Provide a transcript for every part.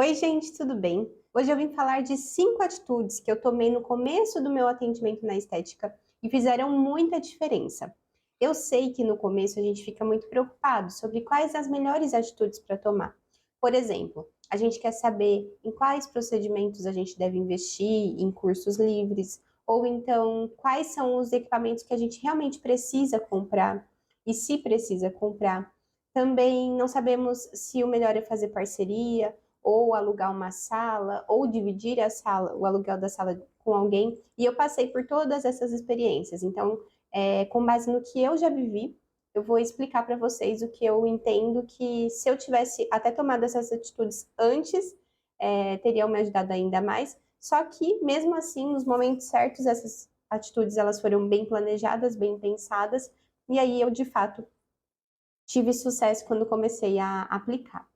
Oi, gente, tudo bem? Hoje eu vim falar de 5 atitudes que eu tomei no começo do meu atendimento na estética e fizeram muita diferença. Eu sei que no começo a gente fica muito preocupado sobre quais as melhores atitudes para tomar. Por exemplo, a gente quer saber em quais procedimentos a gente deve investir, em cursos livres, ou então quais são os equipamentos que a gente realmente precisa comprar e se precisa comprar. Também não sabemos se o melhor é fazer parceria ou alugar uma sala, ou dividir a sala, o aluguel da sala com alguém. E eu passei por todas essas experiências. Então, com base no que eu já vivi, eu vou explicar para vocês o que eu entendo que se eu tivesse até tomado essas atitudes antes, teriam me ajudado ainda mais. Só que, mesmo assim, nos momentos certos, essas atitudes elas foram bem planejadas, bem pensadas, e aí eu, de fato, tive sucesso quando comecei a aplicar.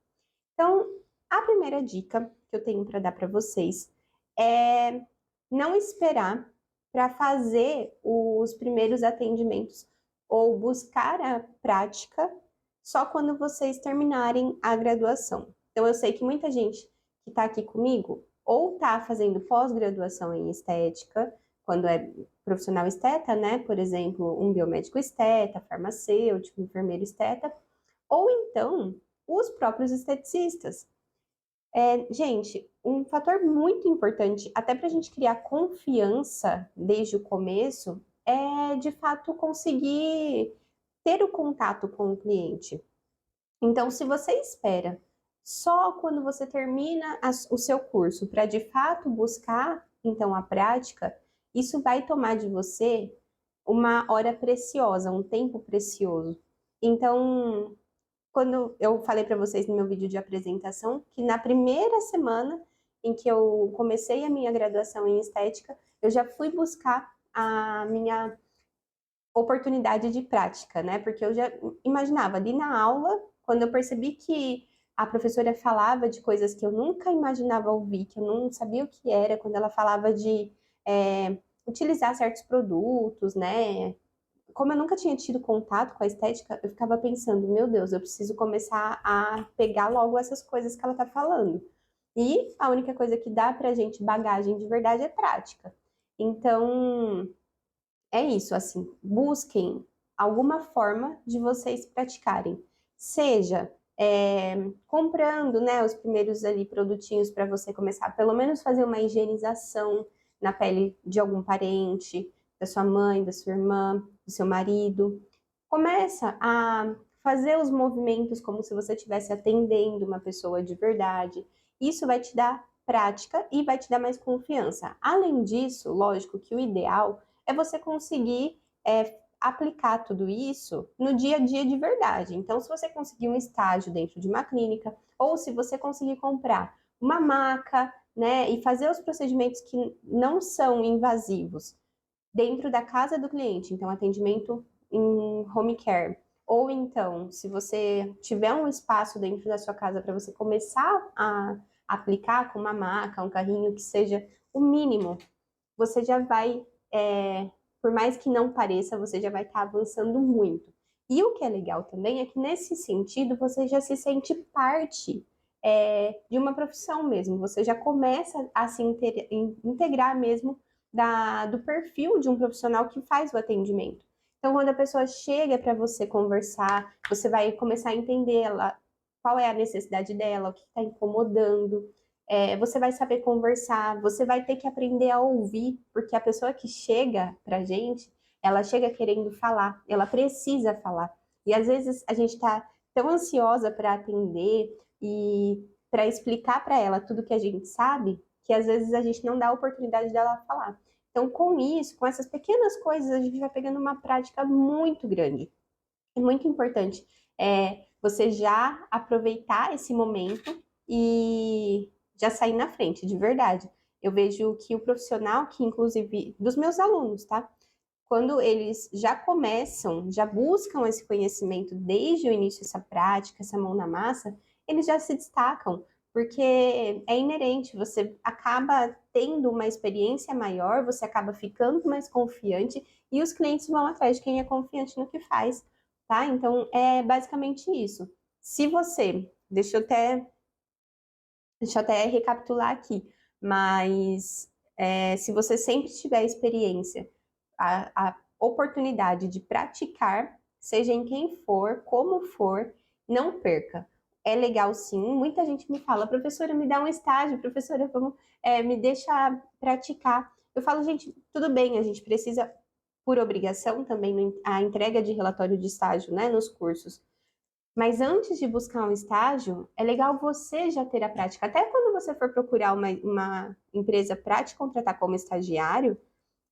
Então, a primeira dica que eu tenho para dar para vocês é não esperar para fazer os primeiros atendimentos ou buscar a prática só quando vocês terminarem a graduação. Então, eu sei que muita gente que está aqui comigo ou está fazendo pós-graduação em estética, quando é profissional esteta, né? Por exemplo, um biomédico esteta, farmacêutico, enfermeiro esteta, ou então os próprios esteticistas. Gente, um fator muito importante, até para a gente criar confiança desde o começo, é de fato conseguir ter o contato com o cliente. Então, se você espera só quando você termina o seu curso para de fato buscar então a prática, isso vai tomar de você uma hora preciosa, um tempo precioso. Então, quando eu falei para vocês no meu vídeo de apresentação que na primeira semana em que eu comecei a minha graduação em estética, eu já fui buscar a minha oportunidade de prática, né? Porque eu já imaginava ali na aula, quando eu percebi que a professora falava de coisas que eu nunca imaginava ouvir, que eu não sabia o que era, quando ela falava de utilizar certos produtos, né? Como eu nunca tinha tido contato com a estética, eu ficava pensando, meu Deus, eu preciso começar a pegar logo essas coisas que ela tá falando. E a única coisa que dá pra gente bagagem de verdade é prática. Então, é isso, assim, busquem alguma forma de vocês praticarem. Seja comprando, né, os primeiros ali produtinhos para você começar, pelo menos fazer uma higienização na pele de algum parente, da sua mãe, da sua irmã, do seu marido. Começa a fazer os movimentos como se você estivesse atendendo uma pessoa de verdade. Isso vai te dar prática e vai te dar mais confiança. Além disso, lógico que o ideal é você conseguir aplicar tudo isso no dia a dia de verdade. Então, se você conseguir um estágio dentro de uma clínica, ou se você conseguir comprar uma maca, né, e fazer os procedimentos que não são invasivos dentro da casa do cliente, então atendimento em home care, ou então, se você tiver um espaço dentro da sua casa para você começar a aplicar com uma maca, um carrinho que seja o mínimo, você já vai, por mais que não pareça, você já vai estar avançando muito. E o que é legal também é que nesse sentido você já se sente parte de uma profissão mesmo, você já começa a se integrar mesmo do perfil de um profissional que faz o atendimento. Então, quando a pessoa chega para você conversar, você vai começar a entender ela, qual é a necessidade dela, o que está incomodando, você vai saber conversar, você vai ter que aprender a ouvir, porque a pessoa que chega pra gente, ela chega querendo falar, ela precisa falar. E às vezes a gente tá tão ansiosa para atender e para explicar para ela tudo que a gente sabe, que às vezes a gente não dá a oportunidade dela falar. Então, com isso, com essas pequenas coisas, a gente vai pegando uma prática muito grande. É muito importante você já aproveitar esse momento e já sair na frente, de verdade. Eu vejo que o profissional, que inclusive dos meus alunos, tá? Quando eles já começam, já buscam esse conhecimento desde o início, essa prática, essa mão na massa, eles já se destacam, porque é inerente, você acaba tendo uma experiência maior, você acaba ficando mais confiante e os clientes vão atrás de quem é confiante no que faz, tá? Então, é basicamente isso. Se você, deixa eu até Deixa eu até recapitular aqui, mas se você sempre tiver experiência, a oportunidade de praticar, seja em quem for, como for, não perca. É legal sim, muita gente me fala, professora, me dá um estágio, professora, vamos, me deixa praticar. Eu falo, gente, tudo bem, a gente precisa, por obrigação também, a entrega de relatório de estágio, né, nos cursos. Mas antes de buscar um estágio, é legal você já ter a prática. Até quando você for procurar uma empresa para te contratar como estagiário,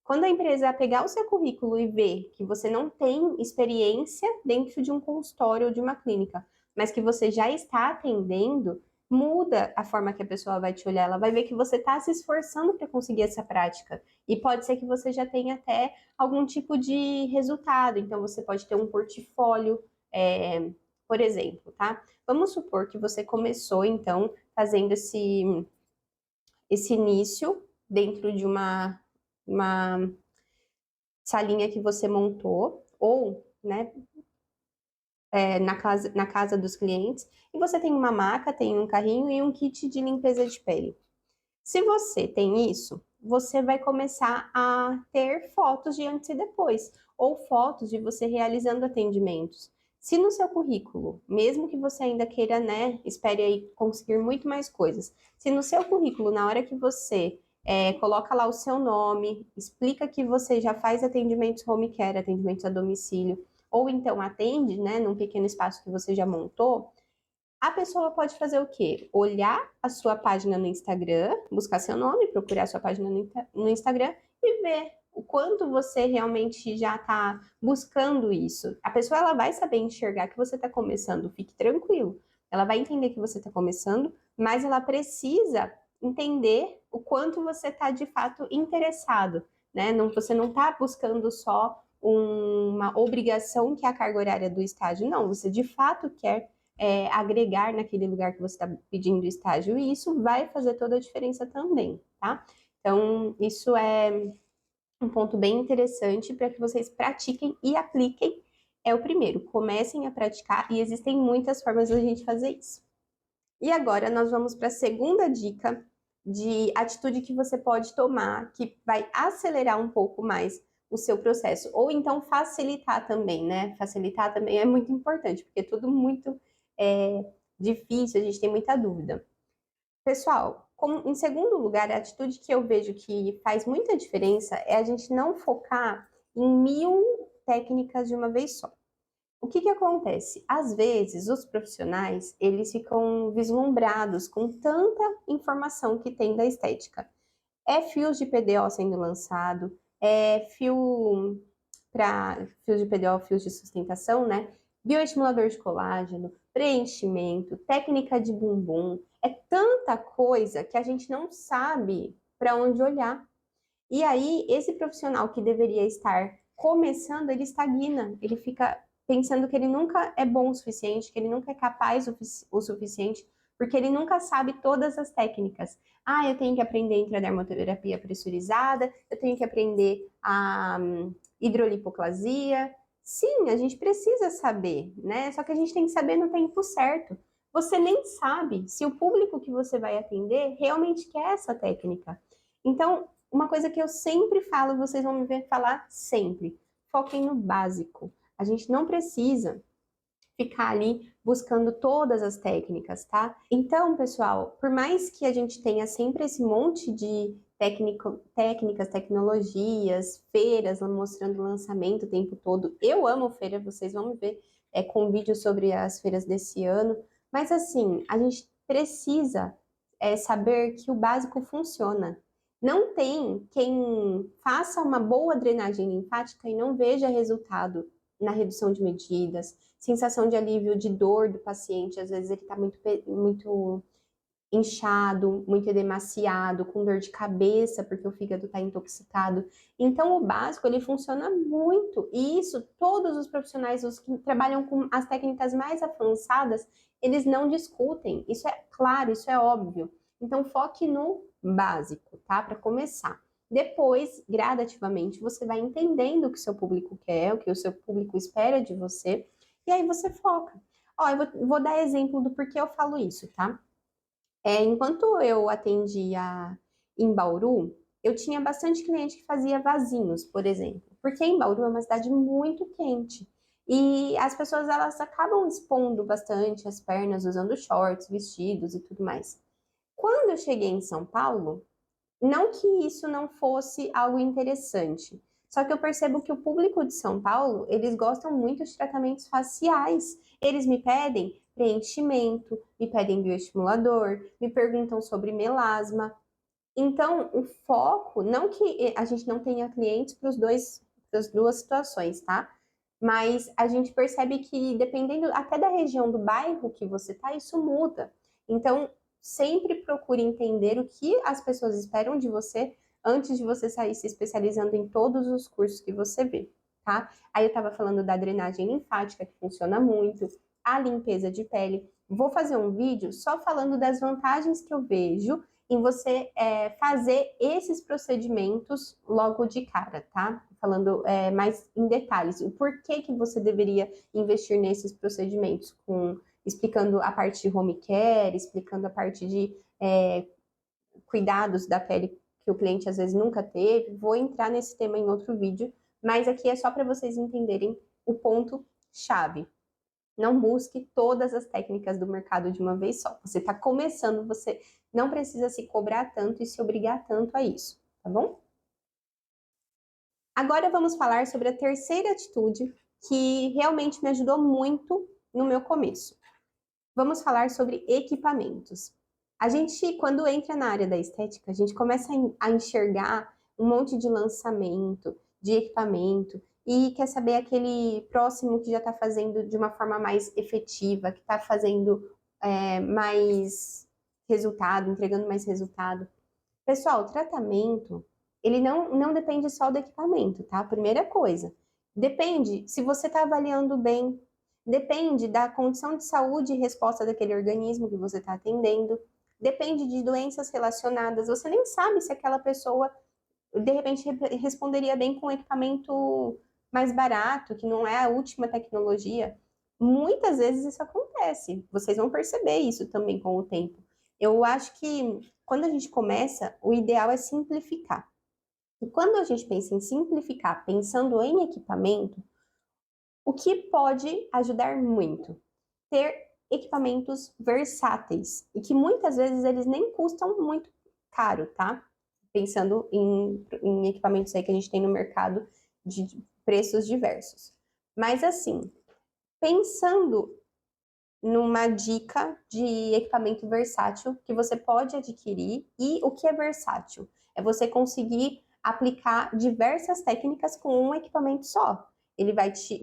quando a empresa pegar o seu currículo e ver que você não tem experiência dentro de um consultório ou de uma clínica, mas que você já está atendendo, muda a forma que a pessoa vai te olhar. Ela vai ver que você está se esforçando para conseguir essa prática. E pode ser que você já tenha até algum tipo de resultado. Então, você pode ter um portfólio, por exemplo, tá? Vamos supor que você começou, então, fazendo esse início dentro de uma salinha que você montou, ou, né, na casa dos clientes, e você tem uma maca, tem um carrinho e um kit de limpeza de pele. Se você tem isso, você vai começar a ter fotos de antes e depois, ou fotos de você realizando atendimentos. Se no seu currículo, mesmo que você ainda queira, né, espere aí conseguir muito mais coisas, se no seu currículo, na hora que você coloca lá o seu nome, explica que você já faz atendimentos home care, atendimentos a domicílio, ou então atende, né, num pequeno espaço que você já montou, a pessoa pode fazer o quê? Olhar a sua página no Instagram, buscar seu nome, procurar a sua página no Instagram e ver o quanto você realmente já está buscando isso. A pessoa ela vai saber enxergar que você está começando, fique tranquilo. Ela vai entender que você está começando, mas ela precisa entender o quanto você está de fato interessado, né? Não, você não está buscando só uma obrigação que é a carga horária do estágio, não. Você de fato quer agregar naquele lugar que você está pedindo estágio, e isso vai fazer toda a diferença também, tá? Então, isso é um ponto bem interessante para que vocês pratiquem e apliquem. É o primeiro, comecem a praticar, e existem muitas formas de a gente fazer isso. E agora nós vamos para a segunda dica de atitude que você pode tomar, que vai acelerar um pouco mais o seu processo, ou então facilitar também, né? Facilitar também é muito importante, porque é tudo muito difícil, a gente tem muita dúvida. Pessoal, em segundo lugar, a atitude que eu vejo que faz muita diferença é a gente não focar em 1000 técnicas de uma vez só. O que que acontece? Às vezes, os profissionais, eles ficam vislumbrados com tanta informação que tem da estética. É fios de PDO sendo lançado, é fios de PDO, fios de sustentação, né? Bioestimulador de colágeno, preenchimento, técnica de bumbum. É tanta coisa que a gente não sabe para onde olhar. E aí, esse profissional que deveria estar começando, ele estagna, ele fica pensando que ele nunca é bom o suficiente, que ele nunca é capaz o suficiente, porque ele nunca sabe todas as técnicas. Ah, eu tenho que aprender a intradermoterapia pressurizada, eu tenho que aprender a hidrolipoclasia. Sim, a gente precisa saber, né? Só que a gente tem que saber no tempo certo. Você nem sabe se o público que você vai atender realmente quer essa técnica. Então, uma coisa que eu sempre falo, vocês vão me ver falar sempre: foquem no básico. A gente não precisa ficar ali buscando todas as técnicas, tá? Então, pessoal, por mais que a gente tenha sempre esse monte de técnicas, tecnologias, feiras mostrando lançamento o tempo todo, eu amo feira, vocês vão me ver com vídeos sobre as feiras desse ano, mas assim, a gente precisa saber que o básico funciona. Não tem quem faça uma boa drenagem linfática e não veja resultado na redução de medidas, sensação de alívio de dor do paciente, às vezes ele está muito inchado, muito edemaciado, com dor de cabeça, porque o fígado está intoxicado. Então, o básico, ele funciona muito, e isso todos os profissionais, os que trabalham com as técnicas mais avançadas, eles não discutem, isso é claro, isso é óbvio. Então, foque no básico, tá? Para começar. Depois, gradativamente, você vai entendendo o que o seu público quer, o que o seu público espera de você, e aí você foca. Ó, eu vou dar exemplo do porquê eu falo isso, tá? Enquanto eu atendia em Bauru, eu tinha bastante cliente que fazia vasinhos, por exemplo, porque em Bauru é uma cidade muito quente e as pessoas elas acabam expondo bastante as pernas usando shorts, vestidos e tudo mais. Quando eu cheguei em São Paulo, não que isso não fosse algo interessante, só que eu percebo que o público de São Paulo, eles gostam muito de tratamentos faciais. Eles me pedem preenchimento, me pedem bioestimulador, me perguntam sobre melasma. Então, o foco, não que a gente não tenha clientes para as duas situações, tá? Mas a gente percebe que dependendo até da região do bairro que você tá, isso muda. Então, sempre procure entender o que as pessoas esperam de você antes de você sair se especializando em todos os cursos que você vê, tá? Aí eu estava falando da drenagem linfática, que funciona muito, a limpeza de pele. Vou fazer um vídeo só falando das vantagens que eu vejo em você fazer esses procedimentos logo de cara, tá? Falando mais em detalhes, o porquê que você deveria investir nesses procedimentos, explicando a parte de home care, explicando a parte de cuidados da pele que o cliente às vezes nunca teve. Vou entrar nesse tema em outro vídeo, mas aqui é só para vocês entenderem o ponto chave. Não busque todas as técnicas do mercado de uma vez só. Você está começando, você não precisa se cobrar tanto e se obrigar tanto a isso, tá bom? Agora vamos falar sobre a terceira atitude que realmente me ajudou muito no meu começo. Vamos falar sobre equipamentos. A gente, quando entra na área da estética, a gente começa a enxergar um monte de lançamento, de equipamento, e quer saber aquele próximo que já está fazendo de uma forma mais efetiva, que está fazendo mais resultado, entregando mais resultado. Pessoal, o tratamento, ele não depende só do equipamento, tá? Primeira coisa, depende se você está avaliando bem, depende da condição de saúde e resposta daquele organismo que você está atendendo, depende de doenças relacionadas. Você nem sabe se aquela pessoa, de repente, responderia bem com um equipamento mais barato, que não é a última tecnologia. Muitas vezes isso acontece. Vocês vão perceber isso também com o tempo. Eu acho que quando a gente começa, o ideal é simplificar. E quando a gente pensa em simplificar, pensando em equipamento, o que pode ajudar muito? Ter equipamentos versáteis e que muitas vezes eles nem custam muito caro, tá? Pensando em equipamentos aí que a gente tem no mercado de preços diversos. Mas assim, pensando numa dica de equipamento versátil que você pode adquirir. E o que é versátil? É você conseguir aplicar diversas técnicas com um equipamento só.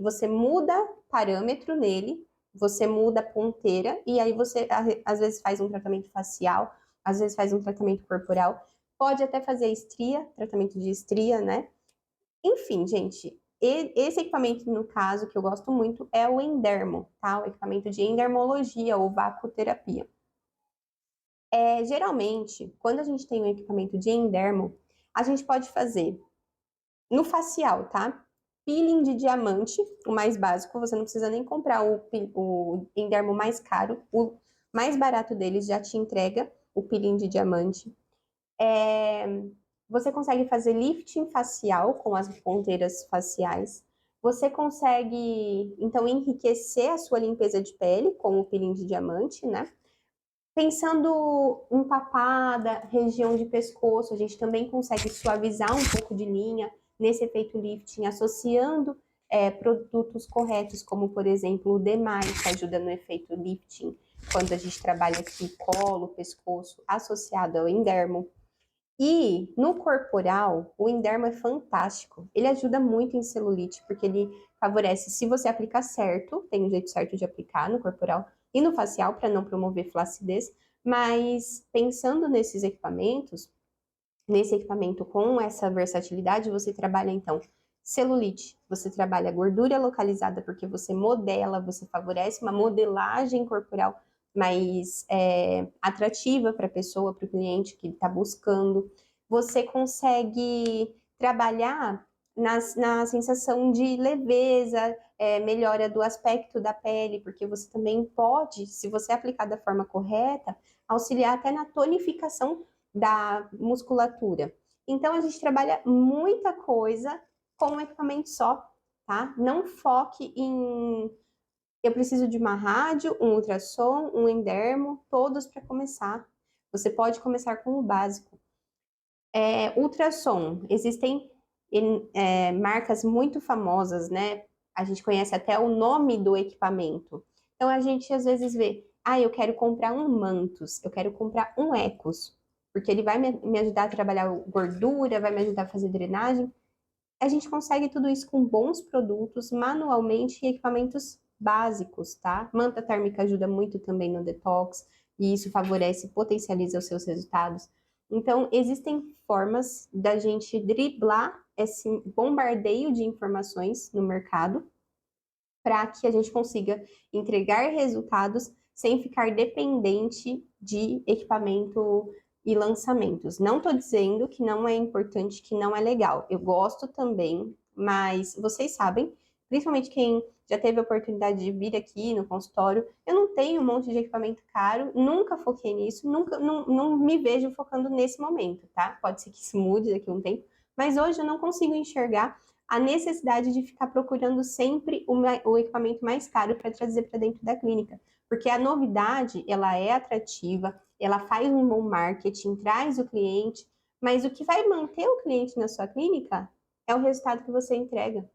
Você muda parâmetro nele, você muda a ponteira e aí você às vezes faz um tratamento facial, às vezes faz um tratamento corporal, pode até fazer estria, tratamento de estria, né? Enfim, gente, esse equipamento, no caso, que eu gosto muito, é o Endermo, tá? O equipamento de endermologia ou vacuoterapia. Geralmente, quando a gente tem um equipamento de endermo, a gente pode fazer no facial, tá? Peeling de diamante, o mais básico, você não precisa nem comprar o endermo mais caro, o mais barato deles já te entrega o peeling de diamante. Você consegue fazer lifting facial com as ponteiras faciais. Você consegue, então, enriquecer a sua limpeza de pele com o peeling de diamante, né? Pensando em papada, região de pescoço, a gente também consegue suavizar um pouco de linha nesse efeito lifting, associando produtos corretos, como, por exemplo, o D+, que ajuda no efeito lifting, quando a gente trabalha aqui colo, pescoço, associado ao endermo. E no corporal, o Indermo é fantástico. Ele ajuda muito em celulite, porque ele favorece, se você aplicar certo, tem um jeito certo de aplicar no corporal e no facial para não promover flacidez. Mas pensando nesses equipamentos, nesse equipamento com essa versatilidade, você trabalha então celulite, você trabalha gordura localizada porque você modela, você favorece uma modelagem corporal mais atrativa para a pessoa, para o cliente que está buscando. Você consegue trabalhar na sensação de leveza, melhora do aspecto da pele, porque você também pode, se você aplicar da forma correta, auxiliar até na tonificação da musculatura. Então, a gente trabalha muita coisa com um equipamento só, tá? Não foque em eu preciso de uma rádio, um ultrassom, um endermo, todos para começar. Você pode começar com o básico. Ultrassom, existem marcas muito famosas, né? A gente conhece até o nome do equipamento. Então a gente às vezes vê, eu quero comprar um Mantus, eu quero comprar um Ecos, porque ele vai me ajudar a trabalhar gordura, vai me ajudar a fazer drenagem. A gente consegue tudo isso com bons produtos, manualmente, e equipamentos básicos, tá? Manta térmica ajuda muito também no detox, e isso favorece e potencializa os seus resultados. Então, existem formas da gente driblar esse bombardeio de informações no mercado para que a gente consiga entregar resultados sem ficar dependente de equipamento e lançamentos. Não estou dizendo que não é importante, que não é legal. Eu gosto também, mas vocês sabem, principalmente quem já teve a oportunidade de vir aqui no consultório, eu não tenho um monte de equipamento caro, nunca foquei nisso, nunca, não me vejo focando nesse momento, tá? Pode ser que isso mude daqui a um tempo, mas hoje eu não consigo enxergar a necessidade de ficar procurando sempre o equipamento mais caro para trazer para dentro da clínica, porque a novidade, ela é atrativa, ela faz um bom marketing, traz o cliente, mas o que vai manter o cliente na sua clínica é o resultado que você entrega.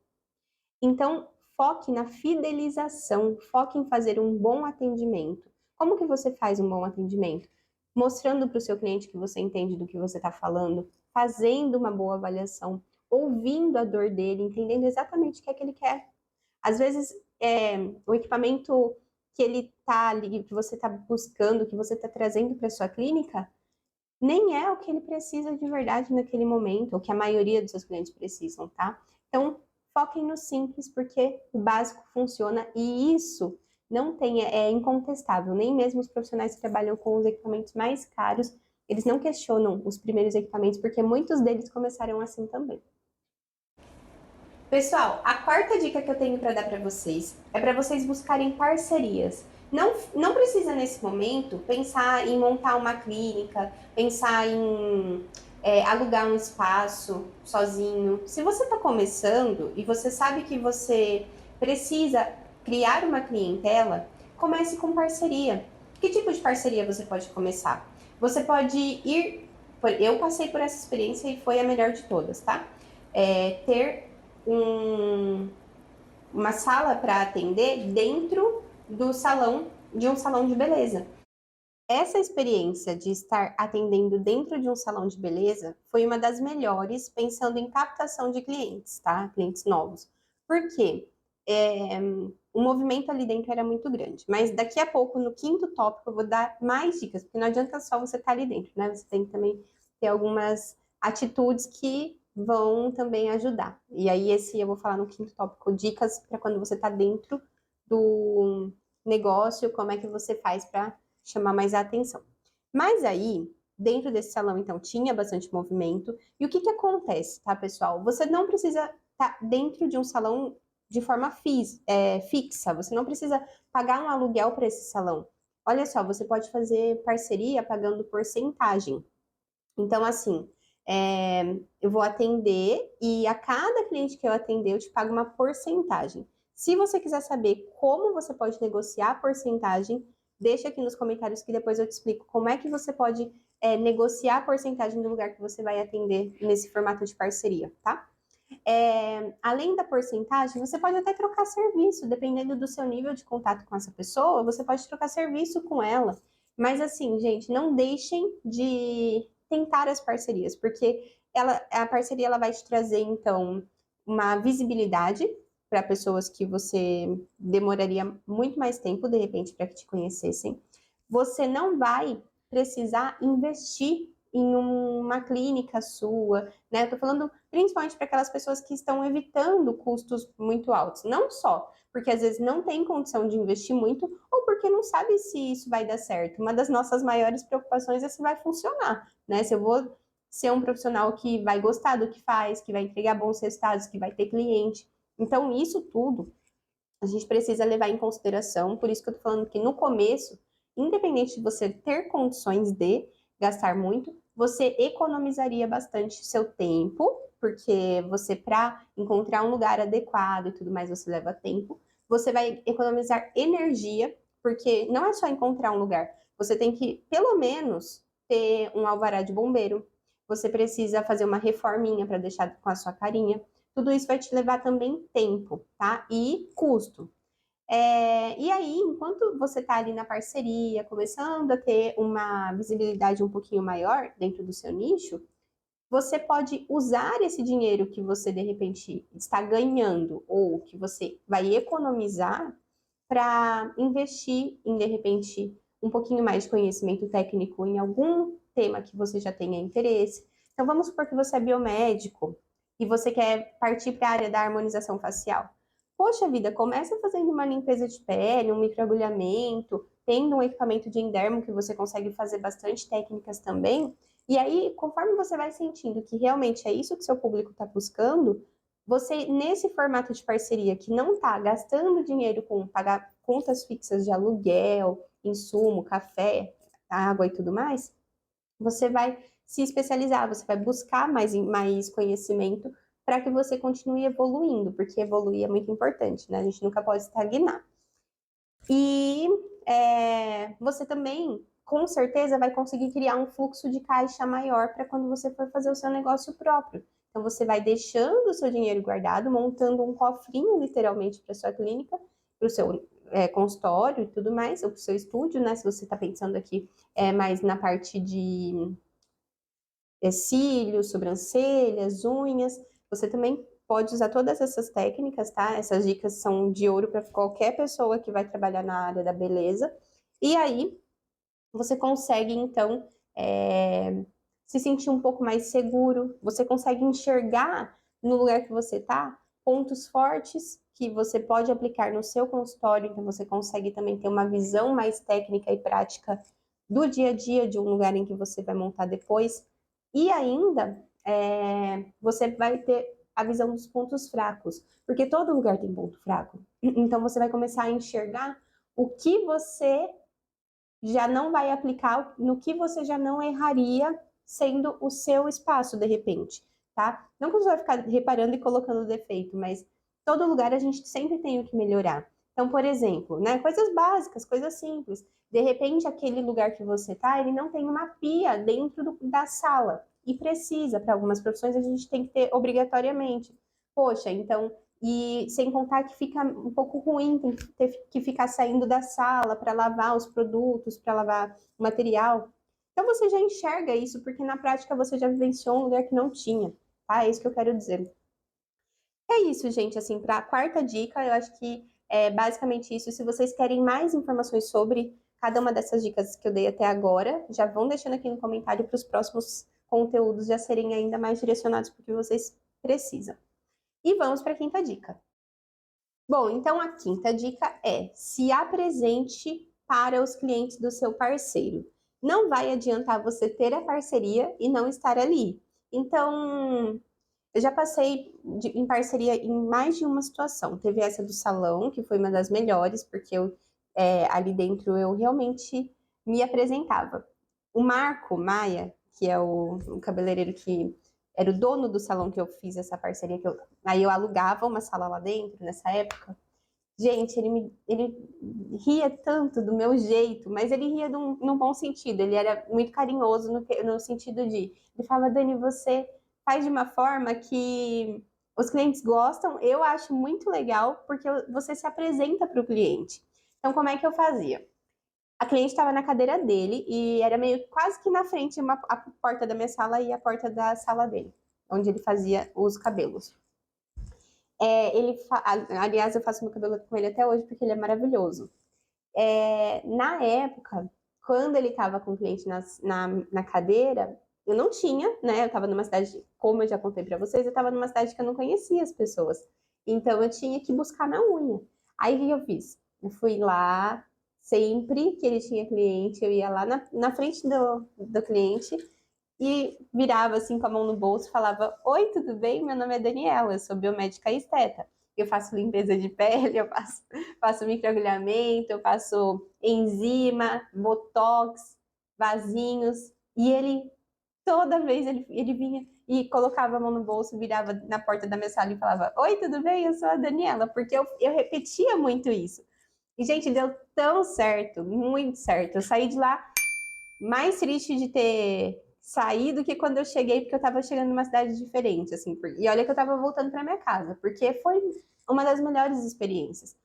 Então, foque na fidelização, foque em fazer um bom atendimento. Como que você faz um bom atendimento? Mostrando para o seu cliente que você entende do que você está falando, fazendo uma boa avaliação, ouvindo a dor dele, entendendo exatamente o que é que ele quer. Às vezes, o equipamento que ele está ali, que você está buscando, que você está trazendo para sua clínica, nem é o que ele precisa de verdade naquele momento, ou que a maioria dos seus clientes precisam, tá? Então, foquem no simples, porque o básico funciona e isso não tem, é incontestável. Nem mesmo os profissionais que trabalham com os equipamentos mais caros, eles não questionam os primeiros equipamentos, porque muitos deles começaram assim também. Pessoal, a quarta dica que eu tenho para dar para vocês é para vocês buscarem parcerias. Não precisa, nesse momento, pensar em montar uma clínica, pensar em alugar um espaço sozinho. Se você está começando e você sabe que você precisa criar uma clientela, comece com parceria. Que tipo de parceria você pode começar? Você pode ir... Eu passei por essa experiência e foi a melhor de todas, tá? Ter uma sala para atender dentro do salão, de um salão de beleza. Essa experiência de estar atendendo dentro de um salão de beleza foi uma das melhores, pensando em captação de clientes, tá? Clientes novos. Por quê? O movimento ali dentro era muito grande. Mas daqui a pouco, no quinto tópico, eu vou dar mais dicas, porque não adianta só você estar ali dentro, né? Você tem que também ter algumas atitudes que vão também ajudar. E aí, esse eu vou falar no quinto tópico, dicas para quando você está dentro do negócio, como é que você faz para chamar mais a atenção. Mas aí, dentro desse salão, então, tinha bastante movimento. E o que acontece, tá, pessoal? Você não precisa estar dentro de um salão de forma fixa. Você não precisa pagar um aluguel para esse salão. Olha só, você pode fazer parceria pagando porcentagem. Então, assim, eu vou atender e a cada cliente que eu atender, eu te pago uma porcentagem. Se você quiser saber como você pode negociar a porcentagem, deixa aqui nos comentários que depois eu te explico como é que você pode negociar a porcentagem do lugar que você vai atender nesse formato de parceria, tá? Além da porcentagem, você pode até trocar serviço, dependendo do seu nível de contato com essa pessoa, você pode trocar serviço com ela. Mas assim, gente, não deixem de tentar as parcerias, porque a parceria ela vai te trazer, então, uma visibilidade para pessoas que você demoraria muito mais tempo, de repente, para que te conhecessem. Você não vai precisar investir em uma clínica sua, né? Eu tô falando principalmente para aquelas pessoas que estão evitando custos muito altos. Não só porque às vezes não tem condição de investir muito, ou porque não sabe se isso vai dar certo. Uma das nossas maiores preocupações é se vai funcionar, né? ser um profissional que vai gostar do que faz, que vai entregar bons resultados, que vai ter cliente. Então, isso tudo a gente precisa levar em consideração, por isso que eu tô falando que no começo, independente de você ter condições de gastar muito, você economizaria bastante seu tempo, porque você, para encontrar um lugar adequado e tudo mais, você leva tempo. Você vai economizar energia, porque não é só encontrar um lugar, você tem que, pelo menos, ter um alvará de bombeiro, você precisa fazer uma reforminha para deixar com a sua carinha. Tudo isso vai te levar também tempo, tá? E custo. E aí, enquanto você está ali na parceria, começando a ter uma visibilidade um pouquinho maior dentro do seu nicho, você pode usar esse dinheiro que você de repente está ganhando ou que você vai economizar para investir em de repente um pouquinho mais de conhecimento técnico em algum tema que você já tenha interesse. Então vamos supor que você é biomédico e você quer partir para a área da harmonização facial. Poxa vida, começa fazendo uma limpeza de pele, um microagulhamento, tendo um equipamento de endermo que você consegue fazer bastante técnicas também. E aí, conforme você vai sentindo que realmente é isso que seu público está buscando, você, nesse formato de parceria que não está gastando dinheiro com pagar contas fixas de aluguel, insumo, café, água e tudo mais, você vai se especializar, você vai buscar mais conhecimento para que você continue evoluindo, porque evoluir é muito importante, né? A gente nunca pode estagnar. E você também, com certeza, vai conseguir criar um fluxo de caixa maior para quando você for fazer o seu negócio próprio. Então, você vai deixando o seu dinheiro guardado, montando um cofrinho, literalmente, para sua clínica, para o seu consultório e tudo mais, ou para o seu estúdio, né? Se você está pensando aqui mais na parte de cílios, sobrancelhas, unhas, você também pode usar todas essas técnicas, tá? Essas dicas são de ouro para qualquer pessoa que vai trabalhar na área da beleza. E aí, você consegue, então, se sentir um pouco mais seguro, você consegue enxergar no lugar que você está pontos fortes que você pode aplicar no seu consultório, então você consegue também ter uma visão mais técnica e prática do dia a dia de um lugar em que você vai montar depois. E ainda, você vai ter a visão dos pontos fracos, porque todo lugar tem ponto fraco. Então você vai começar a enxergar o que você já não vai aplicar, no que você já não erraria sendo o seu espaço, de repente, tá? Não que você vai ficar reparando e colocando defeito, mas todo lugar a gente sempre tem o que melhorar. Então, por exemplo, né, coisas básicas, coisas simples. De repente, aquele lugar que você tá, ele não tem uma pia dentro da sala. E precisa, para algumas profissões, a gente tem que ter obrigatoriamente. Poxa, então e sem contar que fica um pouco ruim, tem que ter que ficar saindo da sala para lavar os produtos, para lavar o material. Então você já enxerga isso, porque na prática você já vivenciou um lugar que não tinha, tá? É isso que eu quero dizer. É isso, gente, assim, para a quarta dica, eu acho que é basicamente isso. Se vocês querem mais informações sobre cada uma dessas dicas que eu dei até agora, já vão deixando aqui no comentário para os próximos conteúdos já serem ainda mais direcionados para o que vocês precisam. E vamos para a quinta dica. Bom, então a quinta dica é: se apresente para os clientes do seu parceiro. Não vai adiantar você ter a parceria e não estar ali. Então, eu já passei em parceria em mais de uma situação. Teve essa do salão, que foi uma das melhores, porque ali dentro eu realmente me apresentava. O Marco Maia, que é o cabeleireiro que era o dono do salão que eu fiz essa parceria, aí eu alugava uma sala lá dentro, nessa época. Gente, ele ria tanto do meu jeito, mas ele ria num bom sentido. Ele era muito carinhoso no sentido de... Ele falava, Dani, você faz de uma forma que os clientes gostam. Eu acho muito legal, porque você se apresenta para o cliente. Então, como é que eu fazia? A cliente estava na cadeira dele e era meio quase que na frente a porta da minha sala e a porta da sala dele, onde ele fazia os cabelos. Aliás, eu faço meu cabelo com ele até hoje porque ele é maravilhoso. Na época, quando ele estava com o cliente na cadeira, eu não tinha, né? Eu estava numa cidade, como eu já contei para vocês, eu estava numa cidade que eu não conhecia as pessoas. Então eu tinha que buscar na unha. Aí o que eu fiz? Eu fui lá, sempre que ele tinha cliente, eu ia lá na frente do cliente e virava assim com a mão no bolso e falava: Oi, tudo bem? Meu nome é Daniela, eu sou biomédica esteta. Eu faço limpeza de pele, faço microagulhamento, eu faço enzima, botox, vasinhos. E ele, toda vez, ele vinha e colocava a mão no bolso, virava na porta da minha sala e falava: Oi, tudo bem? Eu sou a Daniela, porque eu repetia muito isso. E, gente, deu tão certo, muito certo. Eu saí de lá mais triste de ter saído que quando eu cheguei, porque eu tava chegando numa cidade diferente, assim. E olha que eu tava voltando pra minha casa, porque foi uma das melhores experiências.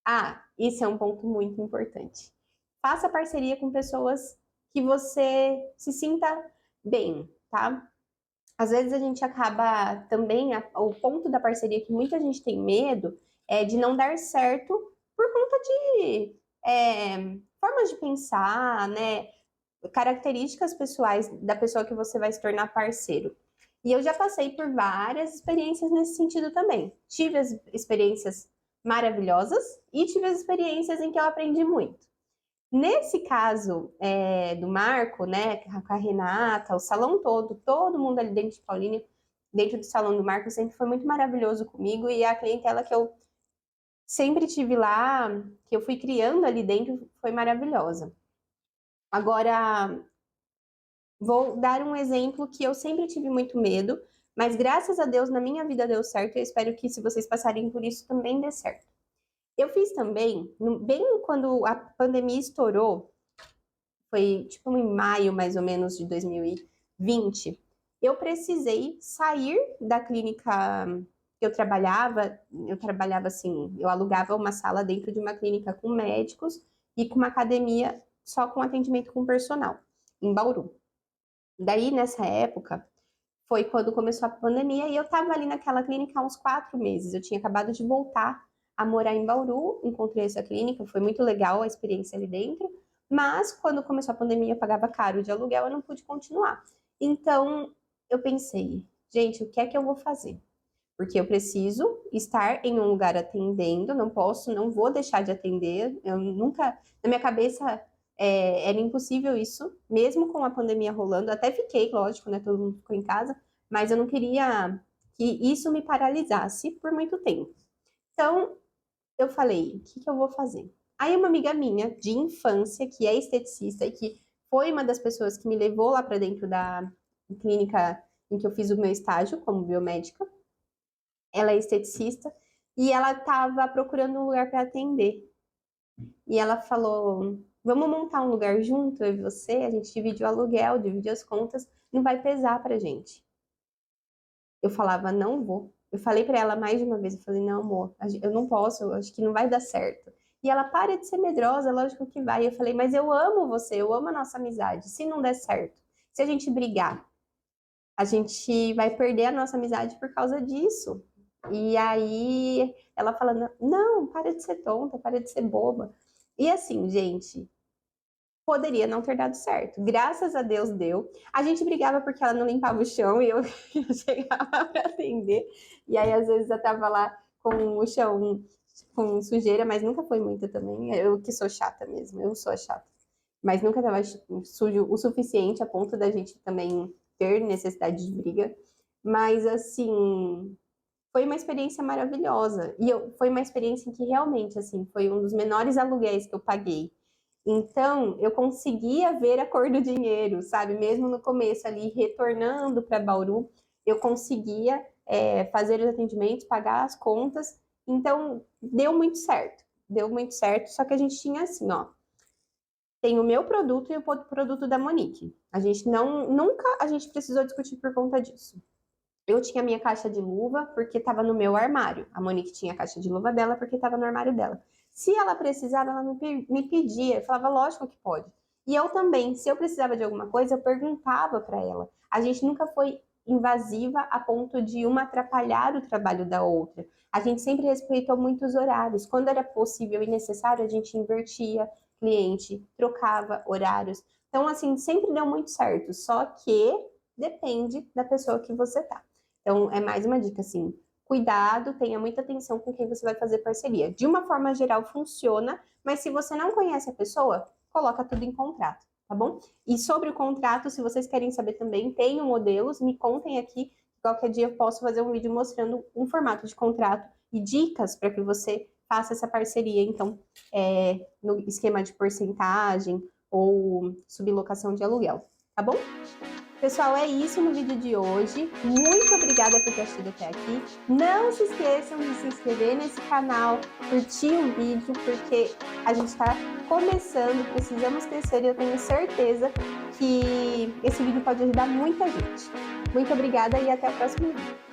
Ah, isso é um ponto muito importante. Faça parceria com pessoas que você se sinta bem, tá? Às vezes a gente acaba também, o ponto da parceria que muita gente tem medo é de não dar certo por conta de formas de pensar, né? Características pessoais da pessoa que você vai se tornar parceiro. E eu já passei por várias experiências nesse sentido também. Tive as experiências maravilhosas e tive as experiências em que eu aprendi muito. Nesse caso do Marco, né, com a Renata, o salão todo mundo ali dentro de Paulínia, dentro do salão do Marco, sempre foi muito maravilhoso comigo e a clientela que eu sempre tive lá, que eu fui criando ali dentro, foi maravilhosa. Agora, vou dar um exemplo que eu sempre tive muito medo, mas graças a Deus na minha vida deu certo e eu espero que se vocês passarem por isso também dê certo. Eu fiz também, bem quando a pandemia estourou, foi tipo em maio mais ou menos de 2020, eu precisei sair da clínica que eu trabalhava assim, eu alugava uma sala dentro de uma clínica com médicos e com uma academia só com atendimento com personal, em Bauru. Daí, nessa época, foi quando começou a pandemia e eu estava ali naquela clínica há uns 4 meses. Eu tinha acabado de voltar a morar em Bauru, encontrei essa clínica, foi muito legal a experiência ali dentro, mas quando começou a pandemia eu pagava caro de aluguel, eu não pude continuar. Então, eu pensei, gente, o que é que eu vou fazer? Porque eu preciso estar em um lugar atendendo, não posso, não vou deixar de atender. Eu nunca, na minha cabeça, era impossível isso, mesmo com a pandemia rolando. Até fiquei, lógico, né? Todo mundo ficou em casa, mas eu não queria que isso me paralisasse por muito tempo. Então, eu falei, o que que eu vou fazer? Aí uma amiga minha de infância, que é esteticista e que foi uma das pessoas que me levou lá para dentro da clínica em que eu fiz o meu estágio como biomédica, ela é esteticista e ela estava procurando um lugar para atender. E ela falou: Vamos montar um lugar junto, eu e você, a gente divide o aluguel, divide as contas, não vai pesar pra gente. Eu falava: Não vou. Eu falei para ela mais de uma vez, eu falei: Não, amor, eu não posso, eu acho que não vai dar certo. E ela: Para de ser medrosa, lógico que vai. Eu falei: Mas eu amo você, eu amo a nossa amizade. Se não der certo, se a gente brigar, a gente vai perder a nossa amizade por causa disso. E aí ela falando, não, para de ser tonta, para de ser boba. E assim, gente, poderia não ter dado certo. Graças a Deus deu. A gente brigava porque ela não limpava o chão e eu chegava para atender. E aí, às vezes, eu tava lá com o chão com sujeira, mas nunca foi muita também. Eu que sou chata mesmo, eu sou a chata. Mas nunca tava sujo o suficiente a ponto da gente também ter necessidade de briga. Mas, assim, foi uma experiência maravilhosa. E foi uma experiência em que realmente, assim, foi um dos menores aluguéis que eu paguei. Então, eu conseguia ver a cor do dinheiro, sabe? Mesmo no começo ali, retornando para Bauru, eu conseguia fazer os atendimentos, pagar as contas. Então, deu muito certo. Deu muito certo, só que a gente tinha assim, ó, tem o meu produto e o produto da Monique. A gente nunca a gente precisou discutir por conta disso. Eu tinha a minha caixa de luva porque estava no meu armário. A Monique tinha a caixa de luva dela porque estava no armário dela. Se ela precisava, ela me pedia. Eu falava, lógico que pode. E eu também, se eu precisava de alguma coisa, eu perguntava para ela. A gente nunca foi invasiva a ponto de uma atrapalhar o trabalho da outra. A gente sempre respeitou muitos horários. Quando era possível e necessário, a gente invertia cliente, trocava horários. Então, assim, sempre deu muito certo. Só que depende da pessoa que você tá. Então, é mais uma dica, assim, cuidado, tenha muita atenção com quem você vai fazer parceria. De uma forma geral, funciona, mas se você não conhece a pessoa, coloca tudo em contrato, tá bom? E sobre o contrato, se vocês querem saber também, tenho modelos, me contem aqui. Qualquer dia eu posso fazer um vídeo mostrando um formato de contrato e dicas para que você faça essa parceria, então, no esquema de porcentagem ou sublocação de aluguel, tá bom? Pessoal, é isso no vídeo de hoje. Muito obrigada por ter assistido até aqui. Não se esqueçam de se inscrever nesse canal, curtir o vídeo, porque a gente está começando, precisamos crescer e eu tenho certeza que esse vídeo pode ajudar muita gente. Muito obrigada e até o próximo vídeo.